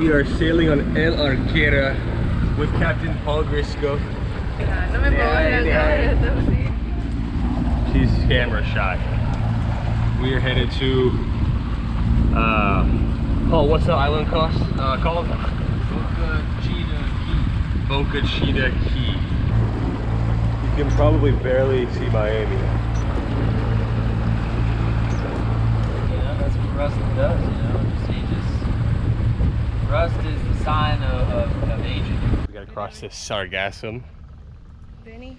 We are sailing on El Arquera with Captain Paul Grisco. No me puedo She's camera shy. We are headed to Paul, what's the island called? Boca Chica Key. You can probably barely see Miami. That's what rust does, rust is the sign of aging. We gotta cross this sargassum. Benny.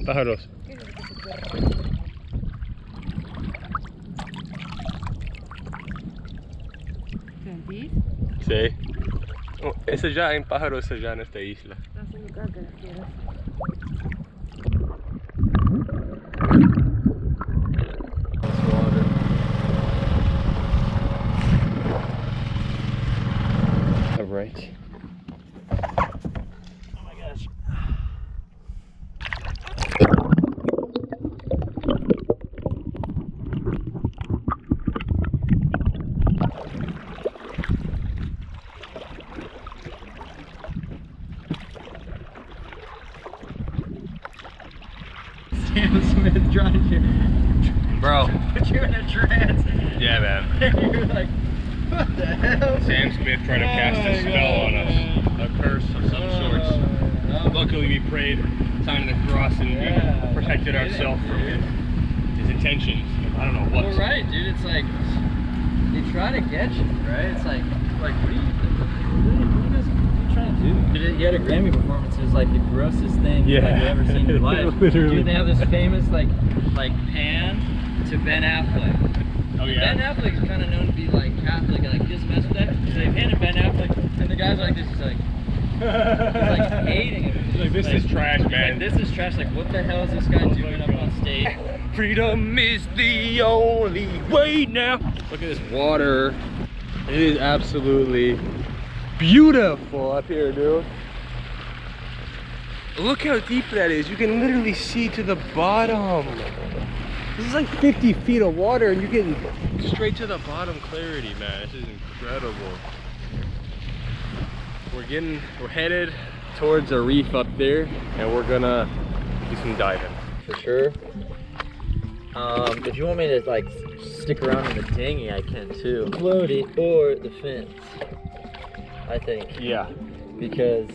Pájaros. ¿Sentís? Sí. Oh, eso ya hay pájaros allá en esta isla. All right. Oh my gosh. Sam Smith trying to Bro. put you in a trance. Yeah, man. And you're like, what the hell? Sam Smith trying to cast a spell on us. A curse of some sorts. Luckily we prayed, signed the cross, and we protected ourselves from his intentions. I don't know what. Well, right, dude. It's like they try to get you, right? It's like what are you trying to do? You had a Grammy performance. It was like the grossest thing you've ever seen in your life. Literally. Dude, they have this famous like pan to Ben Affleck. Oh yeah. Ben Affleck is kind of known to be like Catholic, and like just mess with that. So they pan to Ben Affleck, and the guy's like this, he's like hating it. He's like, this is trash, man. Like, this is trash. Like, what the hell is this guy doing up on stage? Freedom is the only way now. Look at this water. It is absolutely beautiful up here, dude. Look how deep that is. You can literally see to the bottom. This is like 50 feet of water and you're getting straight to the bottom clarity, man. This is incredible. We're headed towards a reef up there and we're gonna do some diving. For sure. If you want me to like stick around in the dinghy, I can too. Floaty or the fence, I think. Yeah. Because.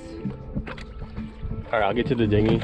All right, I'll get to the dinghy.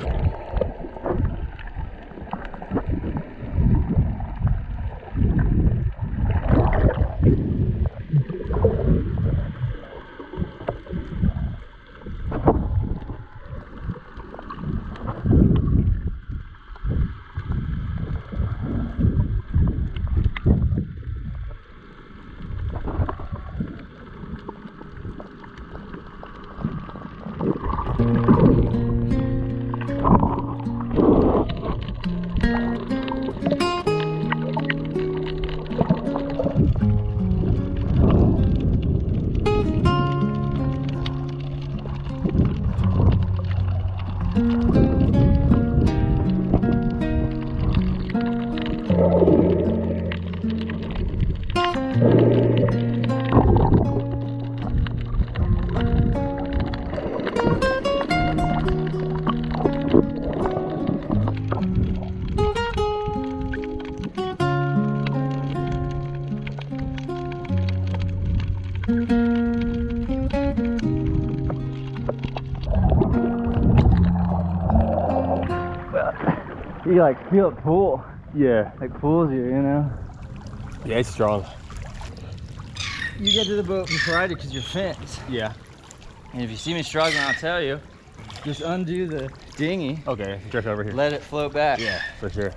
You like feel it pull. Yeah. Like pulls you, you know? Yeah, it's strong. You get to the boat before I do because you're fenced. Yeah. And if you see me struggling, I'll tell you. Just undo the dinghy. Okay, drift over here. Let it float back. Yeah, for sure.